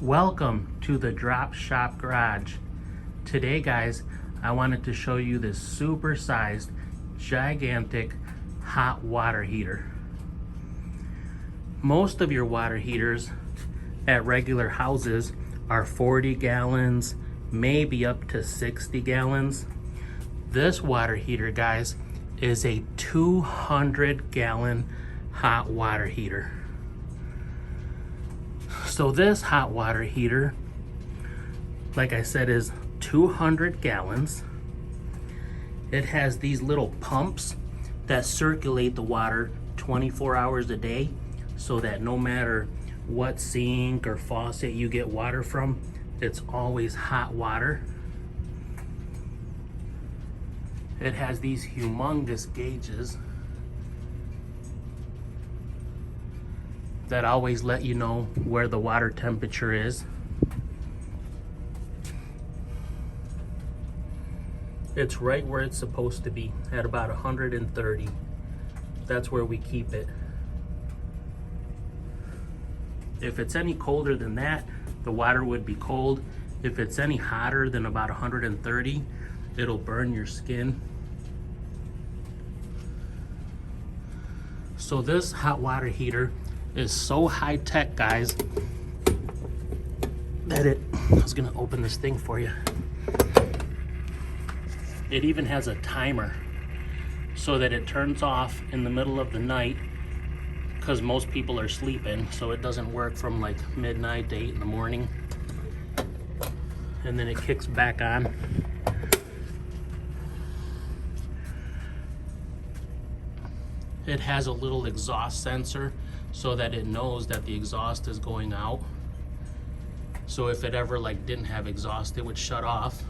Welcome to the Drop Shop Garage. Today, guys, I wanted to show you this super-sized, gigantic hot water heater. Most of your water heaters at regular houses are 40 gallons, maybe up to 60 gallons. This water heater, guys, is a 200-gallon hot water heater. So this hot water heater, like I said, is 200 gallons. It has these little pumps that circulate the water 24 hours a day, so that no matter what sink or faucet you get water from, it's always hot water. It has these humongous gauges that always let you know where the water temperature is. It's right where it's supposed to be, at about 130. That's where we keep it. If it's any colder than that, the water would be cold. If it's any hotter than about 130, it'll burn your skin. So this hot water heater is so high tech, guys, that I was gonna open this thing for you. It even has a timer so that it turns off in the middle of the night, because most people are sleeping, so it doesn't work from like midnight to 8 in the morning. And then it kicks back on. It has a little exhaust sensor so that it knows that the exhaust is going out. So if it ever didn't have exhaust, it would shut off,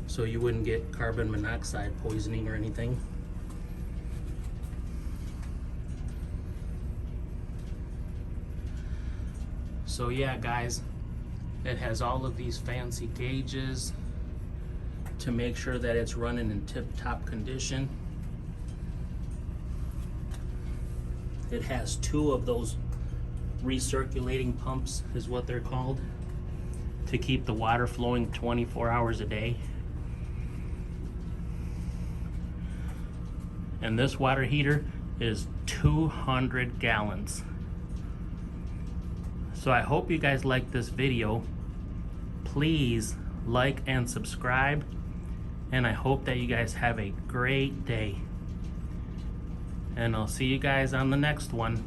so you wouldn't get carbon monoxide poisoning or anything. So yeah, guys, it has all of these fancy gauges to make sure that it's running in tip-top condition. It has 2 of those recirculating pumps, is what they're called, to keep the water flowing 24 hours a day. And this water heater is 200 gallons. So I hope you guys like this video. Please like and subscribe, and I hope that you guys have a great day. And I'll see you guys on the next one.